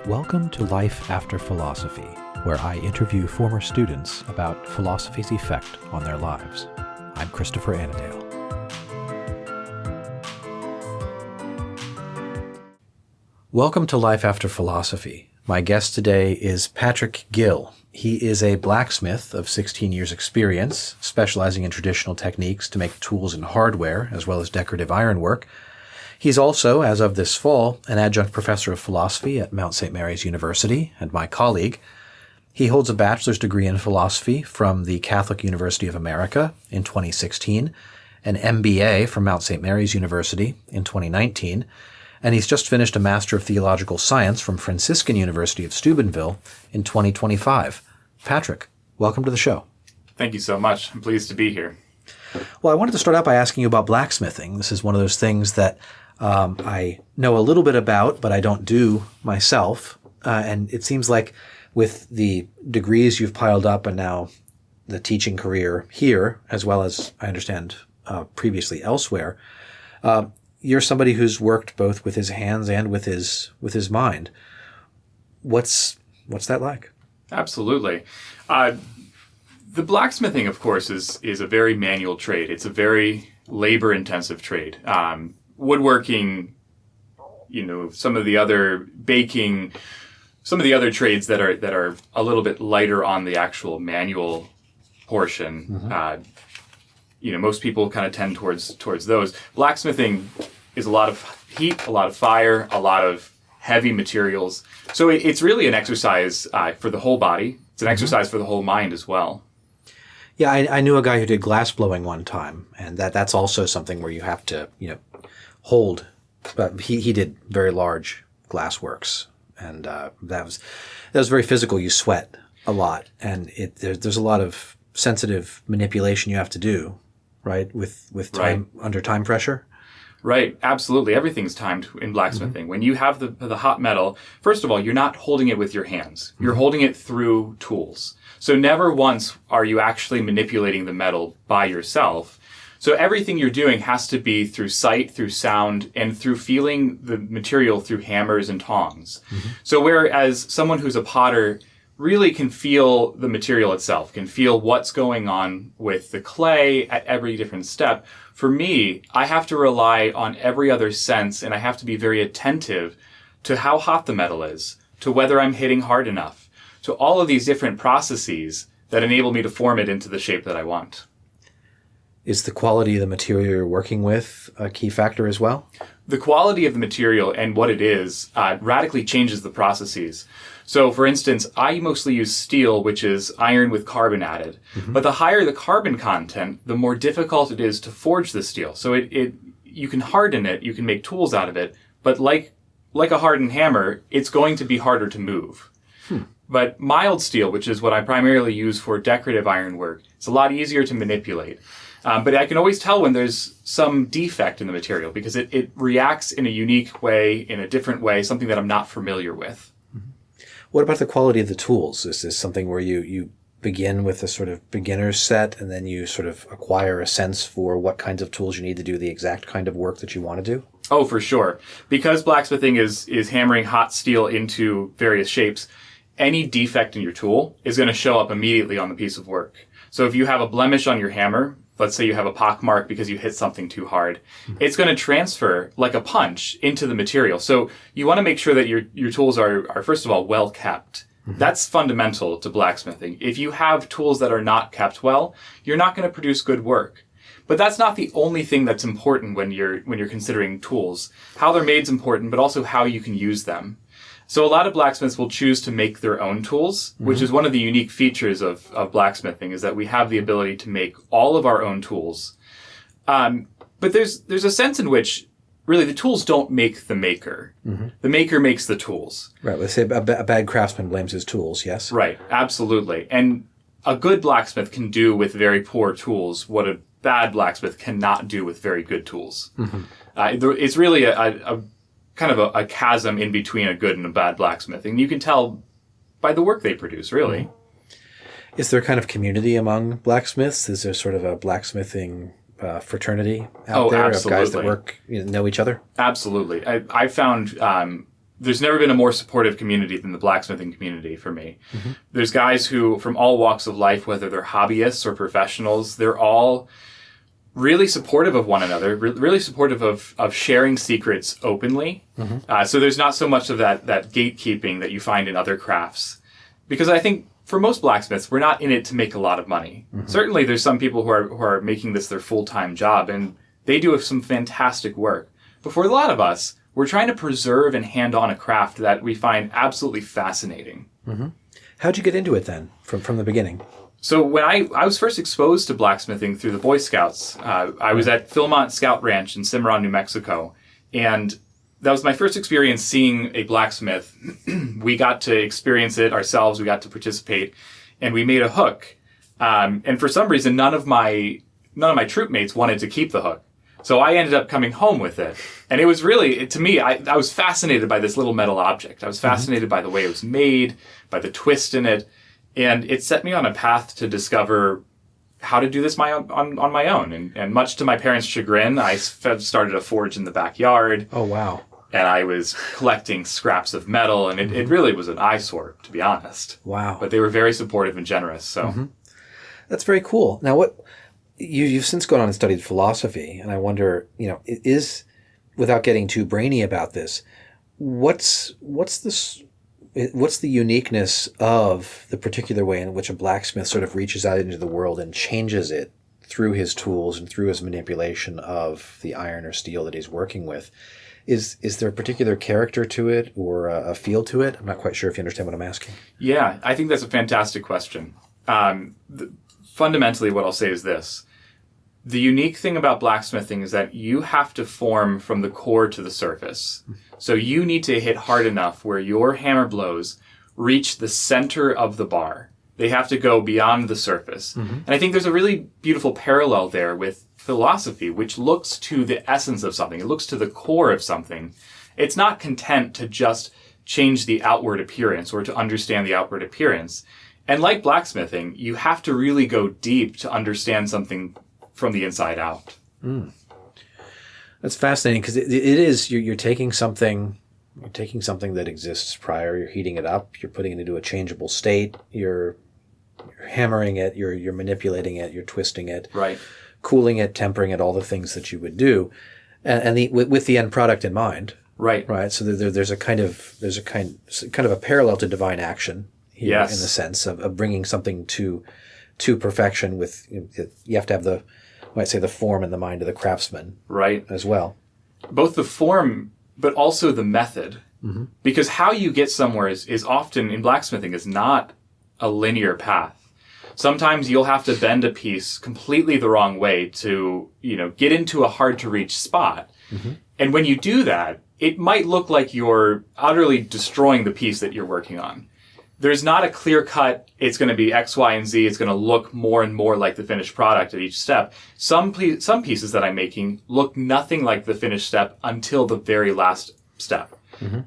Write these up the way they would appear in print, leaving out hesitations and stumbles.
Welcome to Life After Philosophy, where I interview former students about philosophy's effect on their lives. I'm Christopher Anadale. Welcome to Life After Philosophy. My guest today is Patrick Gill. He is a blacksmith of 16 years experience, specializing in traditional techniques to make tools and hardware, as well as decorative ironwork. He's also, as of this fall, an adjunct professor of philosophy at Mount St. Mary's University and my colleague. He holds a bachelor's degree in philosophy from the Catholic University of America in 2016, an MBA from Mount St. Mary's University in 2019, and he's just finished a Master of Theological Science from Franciscan University of Steubenville in 2025. Patrick, welcome to the show. Thank you so much. I'm pleased to be here. Well, I wanted to start out by asking you about blacksmithing. This is one of those things that I know a little bit about, but I don't do myself. And it seems like with the degrees you've piled up and now the teaching career here, as well as I understand previously elsewhere, you're somebody who's worked both with his hands and with his mind. What's that like? Absolutely. The blacksmithing, of course, is a very manual trade. It's a very labor-intensive trade. Woodworking, some of the other baking, some of the other trades that are a little bit lighter on the actual manual portion. Mm-hmm. Most people kind of tend towards those. Blacksmithing is a lot of heat, a lot of fire, a lot of heavy materials. So it's really an exercise for the whole body. It's an exercise for the whole mind as well. Yeah, I knew a guy who did glass blowing one time, and that's also something where you have to, hold. But he did very large glass works, and that was very physical. You sweat a lot, and there's a lot of sensitive manipulation you have to do, right? With time under time pressure. Right, absolutely. Everything's timed in blacksmithing. Mm-hmm. When you have the hot metal, first of all, you're not holding it with your hands. You're holding it through tools. So never once are you actually manipulating the metal by yourself. So everything you're doing has to be through sight, through sound, and through feeling the material through hammers and tongs. Mm-hmm. So whereas someone who's a potter really can feel the material itself, can feel what's going on with the clay at every different step. For me, I have to rely on every other sense, and I have to be very attentive to how hot the metal is, to whether I'm hitting hard enough, to all of these different processes that enable me to form it into the shape that I want. Is the quality of the material you're working with a key factor as well? The quality of the material and what it is radically changes the processes. So, for instance, I mostly use steel, which is iron with carbon added. Mm-hmm. But the higher the carbon content, the more difficult it is to forge the steel. So you can harden it, you can make tools out of it, but like a hardened hammer, it's going to be harder to move. But mild steel, which is what I primarily use for decorative ironwork, it's a lot easier to manipulate. But I can always tell when there's some defect in the material because it reacts in a unique way, in a different way, something that I'm not familiar with. Mm-hmm. What about the quality of the tools? Is this something where you begin with a sort of beginner's set and then you sort of acquire a sense for what kinds of tools you need to do the exact kind of work that you want to do? Oh, for sure. Because blacksmithing is hammering hot steel into various shapes, any defect in your tool is going to show up immediately on the piece of work. So if you have a blemish on your hammer, let's say you have a pock mark because you hit something too hard, it's going to transfer like a punch into the material. So you want to make sure that your tools are first of all, well kept. Mm-hmm. That's fundamental to blacksmithing. If you have tools that are not kept well, you're not going to produce good work. But that's not the only thing that's important when you're considering tools. How they're made is important, but also how you can use them. So a lot of blacksmiths will choose to make their own tools, which is one of the unique features of blacksmithing, is that we have the ability to make all of our own tools. But there's a sense in which really the tools don't make the maker. Mm-hmm. The maker makes the tools. Right. Let's say a bad craftsman blames his tools, yes? Right. Absolutely. And a good blacksmith can do with very poor tools what a bad blacksmith cannot do with very good tools. Mm-hmm. It's really a kind of a chasm in between a good and a bad blacksmith. And you can tell by the work they produce, really. Mm-hmm. Is there a kind of community among blacksmiths? Is there sort of a blacksmithing fraternity out there absolutely. Of guys that work, know each other? Absolutely. I found there's never been a more supportive community than the blacksmithing community for me. There's guys who, from all walks of life, whether they're hobbyists or professionals, they're all really supportive of one another, really supportive of sharing secrets openly. So there's not so much of that gatekeeping that you find in other crafts. Because I think for most blacksmiths, we're not in it to make a lot of money. Certainly there's some people who are making this their full-time job, and they do some fantastic work. But for a lot of us, we're trying to preserve and hand on a craft that we find absolutely fascinating. How'd you get into it then, from the beginning? So when I was first exposed to blacksmithing through the Boy Scouts, I was at Philmont Scout Ranch in Cimarron, New Mexico. And that was my first experience seeing a blacksmith. We got to experience it ourselves. We got to participate. And we made a hook. And for some reason, none of my troop mates wanted to keep the hook. So I ended up coming home with it. And it was really, to me, I was fascinated by this little metal object. I was fascinated by the way it was made, by the twist in it. And it set me on a path to discover how to do this on my own. And much to my parents' chagrin, I started a forge in the backyard. Oh, wow. And I was collecting scraps of metal. And it really was an eyesore, to be honest. Wow. But they were very supportive and generous. So That's very cool. Now, you've since gone on and studied philosophy, and I wonder, without getting too brainy about this, what's the uniqueness of the particular way in which a blacksmith sort of reaches out into the world and changes it through his tools and through his manipulation of the iron or steel that he's working with? Is there a particular character to it or a feel to it? I'm not quite sure if you understand what I'm asking. Yeah, I think that's a fantastic question. Fundamentally, what I'll say is this. The unique thing about blacksmithing is that you have to form from the core to the surface. So you need to hit hard enough where your hammer blows reach the center of the bar. They have to go beyond the surface. And I think there's a really beautiful parallel there with philosophy, which looks to the essence of something. It looks to the core of something. It's not content to just change the outward appearance or to understand the outward appearance. And like blacksmithing, you have to really go deep to understand something from the inside out. That's fascinating because it is you're taking something that exists prior, you're heating it up, you're putting it into a changeable state, you're hammering it, you're manipulating it, you're twisting it, right, cooling it, tempering it, all the things that you would do, and with the end product in mind. Right. So there's a kind of a parallel to divine action here, in the sense of bringing something to perfection. With you have to have the form and the mind of the craftsman, right, as well. Both the form, but also the method, because how you get somewhere is often in blacksmithing is not a linear path. Sometimes you'll have to bend a piece completely the wrong way to get into a hard to reach spot, and when you do that, it might look like you're utterly destroying the piece that you're working on. There's not a clear cut, it's going to be X, Y, and Z. It's going to look more and more like the finished product at each step. Some pieces that I'm making look nothing like the finished step until the very last step.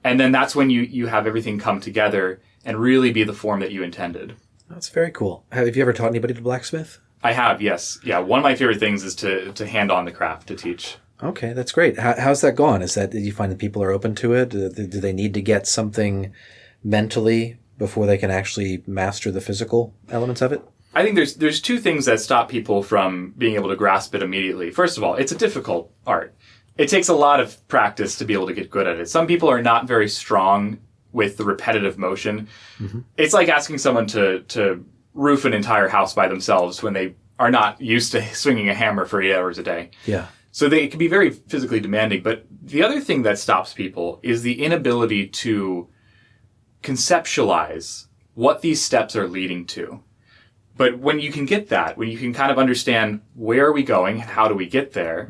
And then that's when you have everything come together and really be the form that you intended. That's very cool. Have you ever taught anybody to blacksmith? I have, yes. Yeah, one of my favorite things is to hand on the craft, to teach. Okay, that's great. How's that gone? Did you find that people are open to it? Do they need to get something mentally before they can actually master the physical elements of it? I think there's two things that stop people from being able to grasp it immediately. First of all, it's a difficult art. It takes a lot of practice to be able to get good at it. Some people are not very strong with the repetitive motion. It's like asking someone to roof an entire house by themselves when they are not used to swinging a hammer for 8 hours a day. Yeah. So it can be very physically demanding. But the other thing that stops people is the inability to conceptualize what these steps are leading to. But when you can get that, when you can kind of understand where are we going, how do we get there,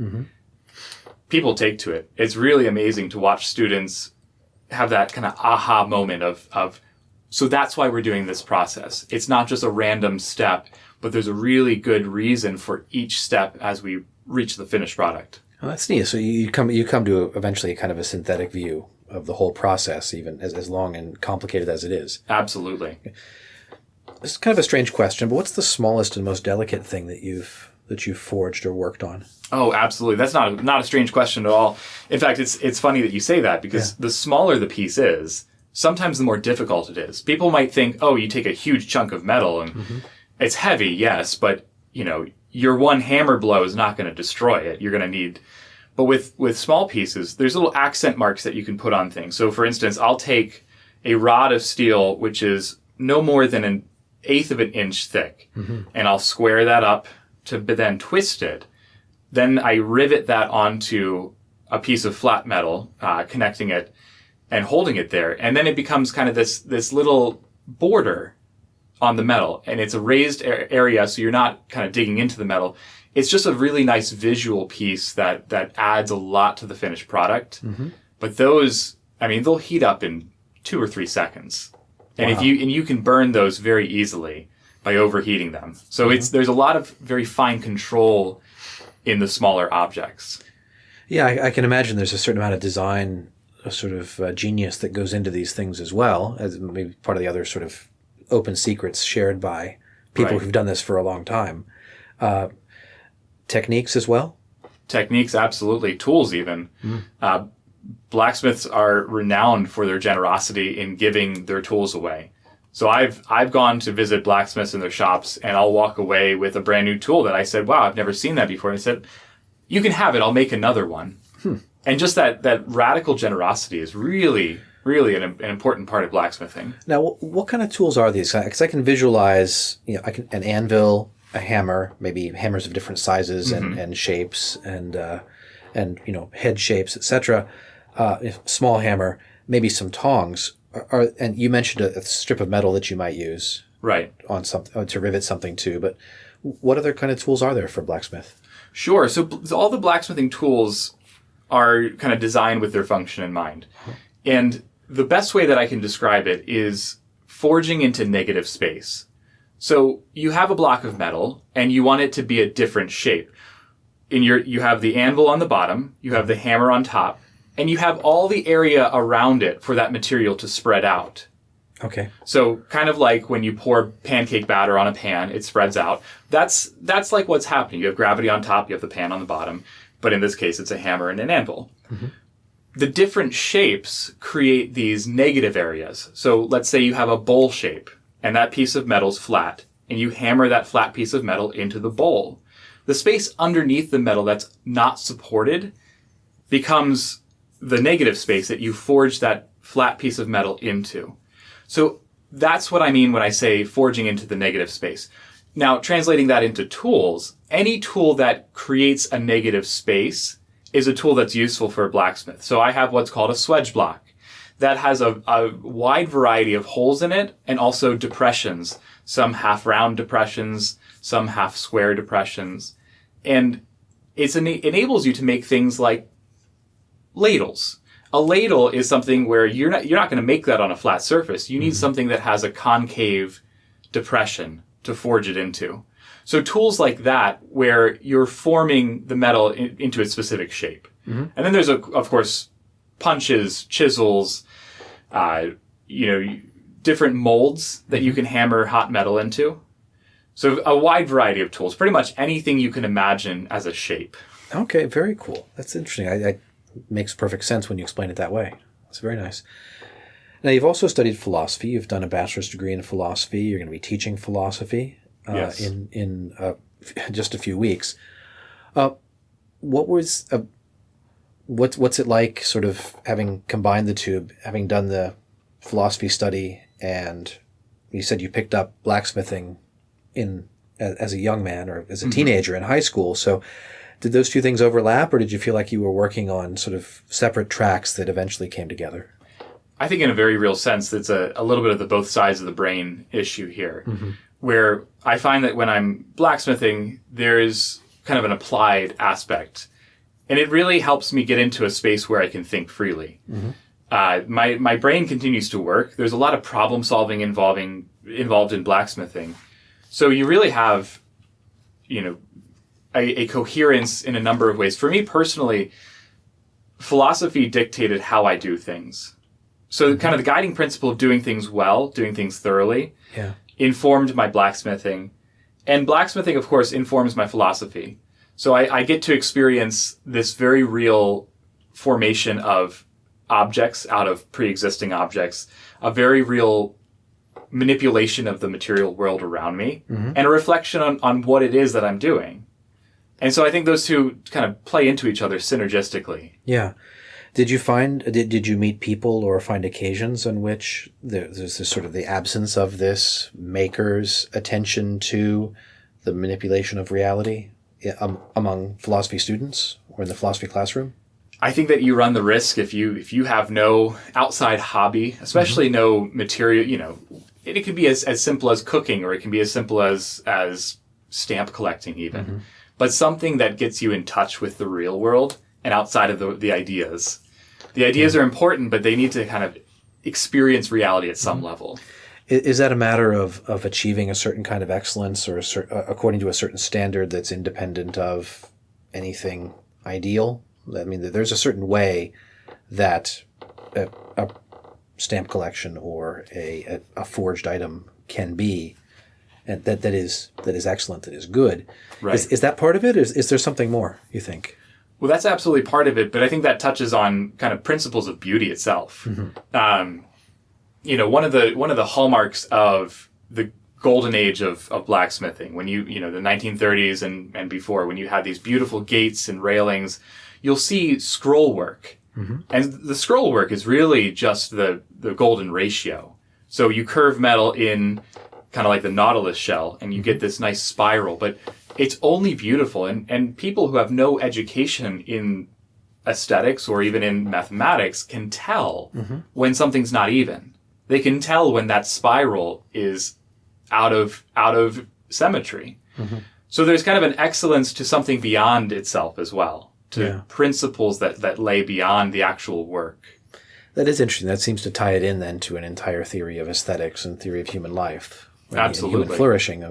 people take to it. It's really amazing to watch students have that kind of aha moment of so that's why we're doing this process. It's not just a random step, but there's a really good reason for each step as we reach the finished product. Oh, that's neat. So you come to eventually kind of a synthetic view of the whole process, even as long and complicated as it is. Absolutely. It's kind of a strange question, but what's the smallest and most delicate thing that that you've forged or worked on? Oh, absolutely. That's not a strange question at all. In fact, it's funny that you say that, because the smaller the piece is, sometimes the more difficult it is. People might think, oh, you take a huge chunk of metal and it's heavy, yes, but your one hammer blow is not going to destroy it. You're going to need, but with small pieces, there's little accent marks that you can put on things. So for instance, I'll take a rod of steel, which is no more than 1/8 of an inch thick, and I'll square that up to then twist it. Then I rivet that onto a piece of flat metal, connecting it and holding it there. And then it becomes kind of this little border on the metal. And it's a raised area, so you're not kind of digging into the metal. It's just a really nice visual piece that adds a lot to the finished product. But those, they'll heat up in 2 or 3 seconds. And Wow. you can burn those very easily by overheating them. So there's a lot of very fine control in the smaller objects. Yeah, I can imagine there's a certain amount of design, a sort of genius that goes into these things as well, as maybe part of the other sort of open secrets shared by people who've done this for a long time. Techniques as well? Techniques, absolutely. Tools even. Blacksmiths are renowned for their generosity in giving their tools away. So I've gone to visit blacksmiths in their shops, and I'll walk away with a brand new tool that I said, wow, I've never seen that before. And I said, you can have it. I'll make another one. And just that radical generosity is really, really an important part of blacksmithing. Now, what kind of tools are these? Because I can visualize, an anvil, a hammer, maybe hammers of different sizes and shapes, and head shapes, etc. Small hammer, maybe some tongs. And you mentioned a strip of metal that you might use on something to rivet something to. But what other kind of tools are there for blacksmith? Sure. So all the blacksmithing tools are kind of designed with their function in mind. And the best way that I can describe it is forging into negative space. So you have a block of metal and you want it to be a different shape. You have the anvil on the bottom, you have the hammer on top, and you have all the area around it for that material to spread out. Okay. So kind of like when you pour pancake batter on a pan, it spreads out. That's like what's happening. You have gravity on top, you have the pan on the bottom, but in this case, it's a hammer and an anvil. The different shapes create these negative areas. So let's say you have a bowl shape, and that piece of metal's flat, and you hammer that flat piece of metal into the bowl. The space underneath the metal that's not supported becomes the negative space that you forge that flat piece of metal into. So that's what I mean when I say forging into the negative space. Now, translating that into tools, any tool that creates a negative space is a tool that's useful for a blacksmith. So I have what's called a swedge block that has a wide variety of holes in it and also depressions, some half round depressions, some half square depressions. And it enables you to make things like ladles. A ladle is something where you're not going to make that on a flat surface. You need something that has a concave depression to forge it into. So tools like that, where you're forming the metal into a specific shape. And then there's, of course, punches, chisels, different molds that you can hammer hot metal into. So a wide variety of tools, pretty much anything you can imagine as a shape. Okay, very cool. That's interesting. It makes perfect sense when you explain it that way. That's very nice. Now, you've also studied philosophy. You've done a bachelor's degree in philosophy. You're going to be teaching philosophy Yes. in just a few weeks. What's it like, sort of having combined the two, having done the philosophy study, and you said you picked up blacksmithing as a young man or as a teenager in high school. So did those two things overlap, or did you feel like you were working on sort of separate tracks that eventually came together? I think in a very real sense, it's a little bit of the both sides of the brain issue here, where I find that when I'm blacksmithing, there is kind of an applied aspect. And it really helps me get into a space where I can think freely. My brain continues to work. There's a lot of problem solving involved in blacksmithing. So you really have, a coherence in a number of ways. For me personally, philosophy dictated how I do things. So kind of the guiding principle of doing things well, doing things thoroughly, informed my blacksmithing. And blacksmithing, of course, informs my philosophy. So I get to experience this very real formation of objects out of pre-existing objects, a very real manipulation of the material world around me, and a reflection on what it is that I'm doing. And so I think those two kind of play into each other synergistically. Yeah. Did you meet people or find occasions in which there's this sort of the absence of this maker's attention to the manipulation of reality among philosophy students or in the philosophy classroom? I think that you run the risk if you have no outside hobby, especially no material, it can be as simple as cooking, or it can be as simple as stamp collecting even. But something that gets you in touch with the real world and outside of the ideas. The ideas are important, but they need to kind of experience reality at some level. Is that a matter of achieving a certain kind of excellence or according to a certain standard that's independent of anything ideal? I mean, there's a certain way that a stamp collection or a forged item can be, and that is excellent, that is good. Right. Is that part of it? Is there something more, you think? Well, that's absolutely part of it, but I think that touches on kind of principles of beauty itself. One of the hallmarks of the golden age of blacksmithing, when the 1930s and before, when you had these beautiful gates and railings, you'll see scroll work. And the scroll work is really just the golden ratio. So you curve metal in kind of like the nautilus shell, and you get this nice spiral, but it's only beautiful. And people who have no education in aesthetics or even in mathematics can tell when something's not even. They can tell when that spiral is out of symmetry. So there's kind of an excellence to something beyond itself as well, to principles that lay beyond the actual work. That is interesting. That seems to tie it in then to an entire theory of aesthetics and theory of human life. Absolutely. Human flourishing,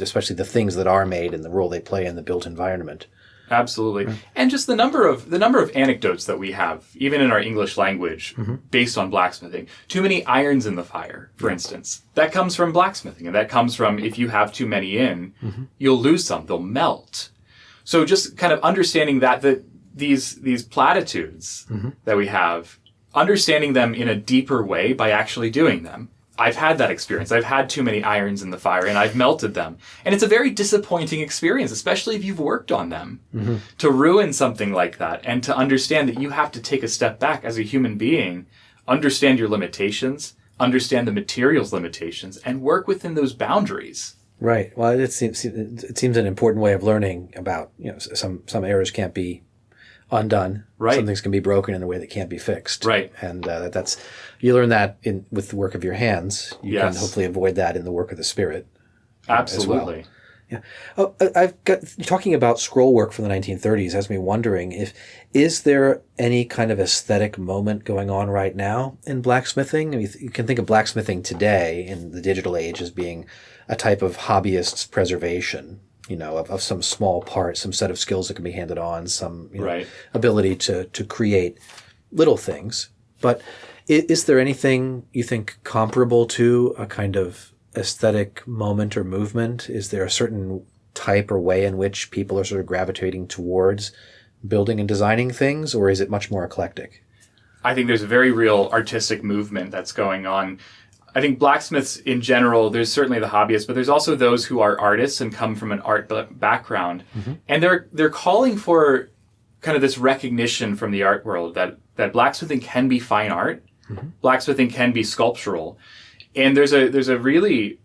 especially the things that are made and the role they play in the built environment. Absolutely. And just the number of anecdotes that we have, even in our English language, based on blacksmithing. Too many irons in the fire, for instance. That comes from blacksmithing, and that comes from if you have too many in, you'll lose some, they'll melt. So just kind of understanding that these platitudes that we have, understanding them in a deeper way by actually doing them. I've had that experience. I've had too many irons in the fire and I've melted them. And it's a very disappointing experience, especially if you've worked on them, to ruin something like that and to understand that you have to take a step back as a human being, understand your limitations, understand the material's limitations, and work within those boundaries. Right. Well, it seems an important way of learning about, some errors can't be undone. Right. Some things can be broken in a way that can't be fixed. Right. And you learn that with the work of your hands. You Yes. can hopefully avoid that in the work of the spirit. Absolutely. As well. Yeah. Talking about scroll work from the 1930s has me wondering is there any kind of aesthetic moment going on right now in blacksmithing? I mean, you can think of blacksmithing today in the digital age as being a type of hobbyist's preservation, of some small part, some set of skills that can be handed on, some Right. ability to create little things. But is there anything you think comparable to a kind of aesthetic moment or movement? Is there a certain type or way in which people are sort of gravitating towards building and designing things, or is it much more eclectic? I think there's a very real artistic movement that's going on. I think blacksmiths in general, there's certainly the hobbyists, but there's also those who are artists and come from an art background. And they're calling for kind of this recognition from the art world that blacksmithing can be fine art, blacksmithing can be sculptural. And there's a really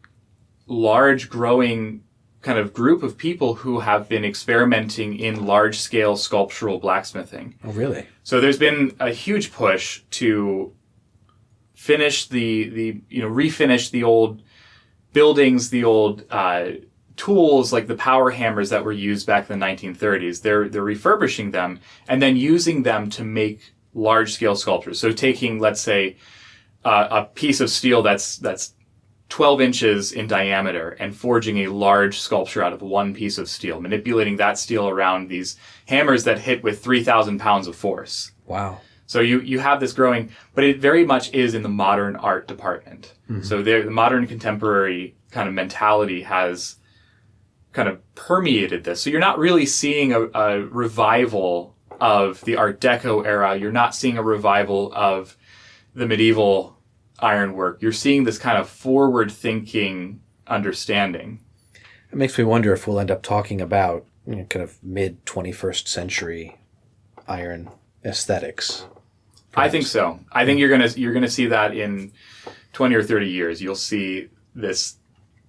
large growing kind of group of people who have been experimenting in large scale sculptural blacksmithing. Oh, really? So there's been a huge push to finish refinish the old buildings, the old tools like the power hammers that were used back in the 1930s. They're refurbishing them and then using them to make large scale sculptures. So taking, let's say, a piece of steel that's 12 inches in diameter and forging a large sculpture out of one piece of steel, manipulating that steel around these hammers that hit with 3,000 pounds of force. Wow. So you have this growing, but it very much is in the modern art department. So the modern contemporary kind of mentality has kind of permeated this. So you're not really seeing a revival of the Art Deco era. You're not seeing a revival of the medieval ironwork. You're seeing this kind of forward-thinking understanding. It makes me wonder if we'll end up talking about kind of mid-21st century iron aesthetics. Perhaps. I think so. I think you're gonna see that in 20 or 30 years. You'll see this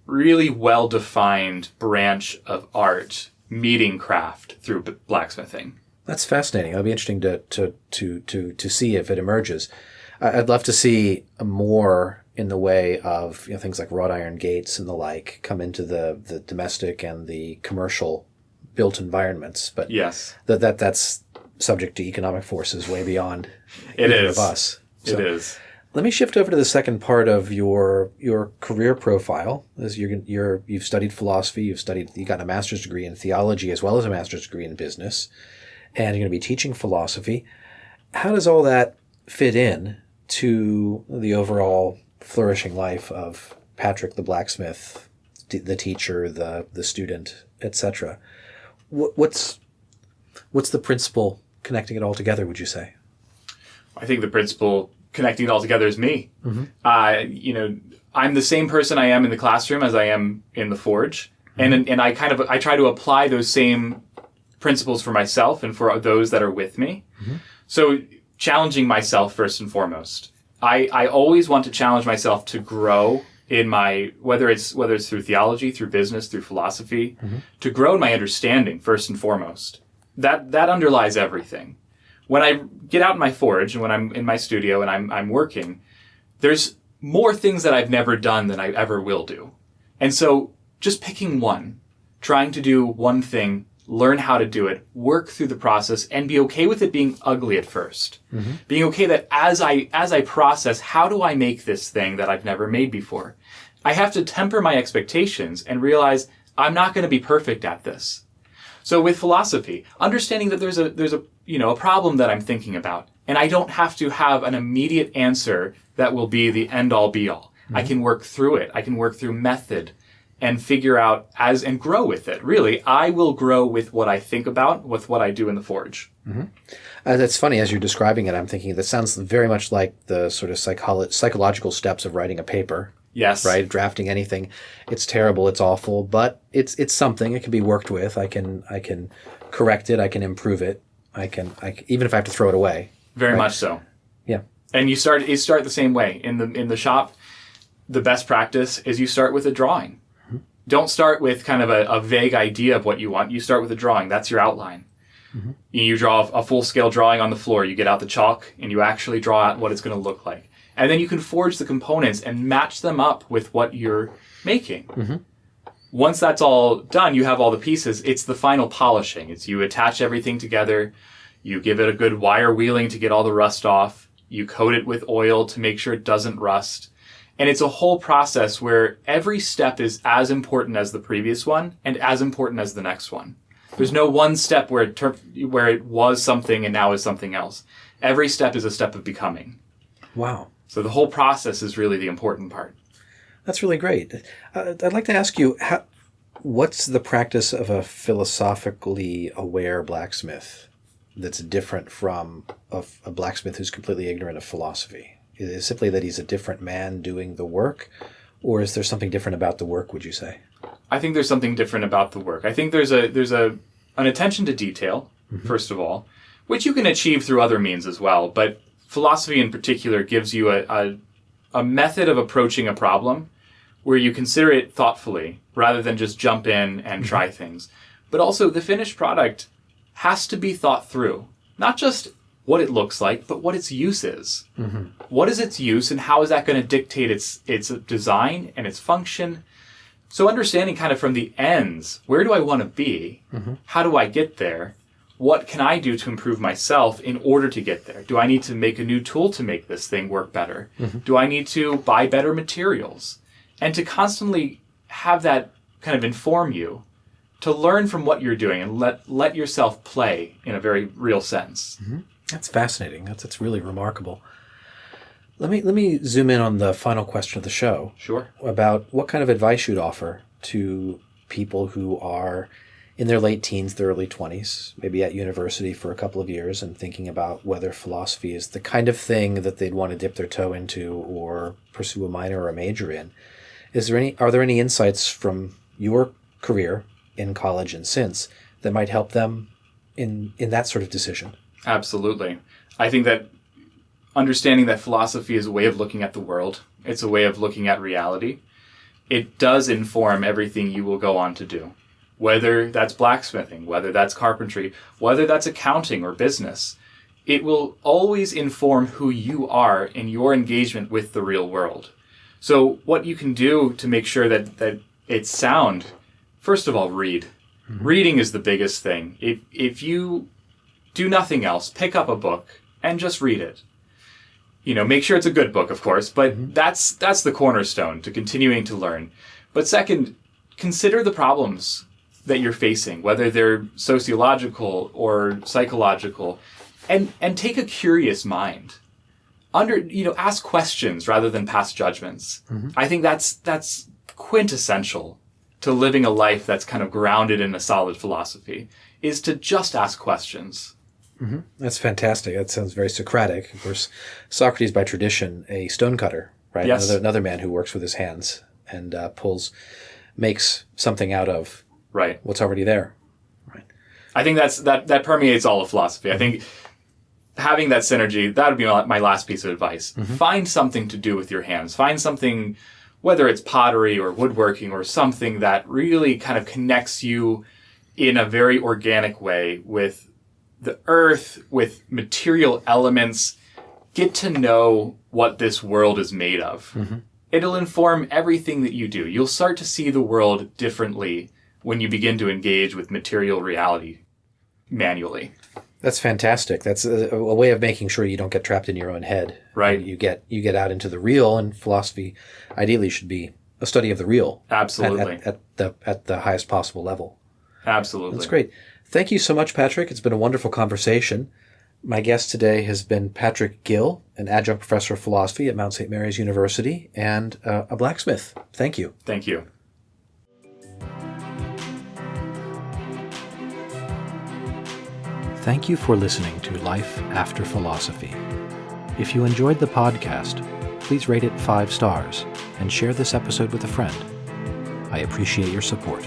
really well-defined branch of art meeting craft through blacksmithing. That's fascinating. It'll be interesting to see if it emerges. I'd love to see more in the way of things like wrought iron gates and the like come into the domestic and the commercial built environments. But yes, that's subject to economic forces way beyond it either is. of us. So it is. Let me shift over to the second part of your career profile. As you've studied philosophy, you got a master's degree in theology as well as a master's degree in business, and you're going to be teaching philosophy. How does all that fit in to the overall flourishing life of Patrick the blacksmith, the teacher, the student, etc.? What's the principle connecting it all together, would you say? I think the principle connecting it all together is me. Mm-hmm. I'm the same person I am in the classroom as I am in the forge. Mm-hmm. And I try to apply those same principles for myself and for those that are with me. Mm-hmm. So challenging myself first and foremost. I always want to challenge myself to grow in my, whether it's through theology, through business, through philosophy, mm-hmm. to grow in my understanding first and foremost. That underlies everything. When I get out in my forge and when I'm in my studio and I'm working, there's more things that I've never done than I ever will do. And so just picking one, trying to do one thing, learn how to do it, work through the process, and be okay with it being ugly at first. Mm-hmm. Being okay that as I process, how do I make this thing that I've never made before? I have to temper my expectations and realize I'm not going to be perfect at this. So with philosophy, understanding that there's a problem that I'm thinking about, and I don't have to have an immediate answer that will be the end all be all. Mm-hmm. I can work through it. I can work through method and figure out and grow with it. Really, I will grow with what I think about, with what I do in the forge. Mm-hmm. That's funny, as you're describing it, I'm thinking that sounds very much like the sort of psychological steps of writing a paper. Yes. Right? Drafting anything. It's terrible, it's awful, but it's something. It can be worked with. I can correct it, I can improve it. I can even if I have to throw it away. Very right? much so. Yeah. And you start the same way. In the shop, the best practice is you start with a drawing. Mm-hmm. Don't start with kind of a vague idea of what you want. You start with a drawing. That's your outline. Mm-hmm. You draw a full-scale drawing on the floor. You get out the chalk and you actually draw out what it's going to look like. And then you can forge the components and match them up with what you're making. Mm-hmm. Once that's all done, you have all the pieces. It's the final polishing. It's you attach everything together. You give it a good wire wheeling to get all the rust off. You coat it with oil to make sure it doesn't rust. And it's a whole process where every step is as important as the previous one and as important as the next one. There's no one step where it was something and now is something else. Every step is a step of becoming. Wow. So the whole process is really the important part. That's really great. I'd like to ask you, what's the practice of a philosophically aware blacksmith that's different from a blacksmith who's completely ignorant of philosophy? Is it simply that he's a different man doing the work, or is there something different about the work, would you say? I think there's something different about the work. I think there's an attention to detail, mm-hmm. first of all, which you can achieve through other means as well, but philosophy in particular gives you a method of approaching a problem where you consider it thoughtfully rather than just jump in and try things. But also the finished product has to be thought through. Not just what it looks like, but what its use is. Mm-hmm. What is its use and how is that going to dictate its design and its function? So understanding kind of from the ends, where do I want to be? Mm-hmm. How do I get there? What can I do to improve myself in order to get there? Do I need to make a new tool to make this thing work better? Mm-hmm. Do I need to buy better materials? And to constantly have that kind of inform you, to learn from what you're doing and let yourself play in a very real sense. Mm-hmm. That's fascinating. That's really remarkable. Let me zoom in on the final question of the show. Sure. About what kind of advice you'd offer to people who are in their late teens, their early 20s, maybe at university for a couple of years and thinking about whether philosophy is the kind of thing that they'd want to dip their toe into or pursue a minor or a major in. Are there any insights from your career in college and since that might help them in that sort of decision? Absolutely. I think that understanding that philosophy is a way of looking at the world, it's a way of looking at reality, it does inform everything you will go on to do. Whether that's blacksmithing, whether that's carpentry, whether that's accounting or business, it will always inform who you are in your engagement with the real world. So what you can do to make sure that it's sound, first of all, read. Mm-hmm. Reading is the biggest thing. If you do nothing else, pick up a book and just read it. Make sure it's a good book, of course, but mm-hmm. that's the cornerstone to continuing to learn. But second, consider the problems that you're facing, whether they're sociological or psychological, and take a curious mind. Ask questions rather than pass judgments. Mm-hmm. I think that's quintessential to living a life that's kind of grounded in a solid philosophy, is to just ask questions. Mm-hmm. That's fantastic. That sounds very Socratic. Of course, Socrates, by tradition, a stonecutter, right? Yes. Another man who works with his hands and makes something out of right what's already there. Right. I think that permeates all of philosophy. I think having that synergy, that would be my last piece of advice. Mm-hmm. Find something to do with your hands. Find something, whether it's pottery or woodworking or something that really kind of connects you in a very organic way with the earth, with material elements. Get to know what this world is made of. Mm-hmm. It'll inform everything that you do. You'll start to see the world differently when you begin to engage with material reality manually. That's fantastic. That's a way of making sure you don't get trapped in your own head. Right. You get out into the real, and philosophy ideally should be a study of the real. Absolutely. At the highest possible level. Absolutely. That's great. Thank you so much, Patrick. It's been a wonderful conversation. My guest today has been Patrick Gill, an adjunct professor of philosophy at Mount St. Mary's University and a blacksmith. Thank you. Thank you. Thank you for listening to Life After Philosophy. If you enjoyed the podcast, please rate it 5 stars and share this episode with a friend. I appreciate your support.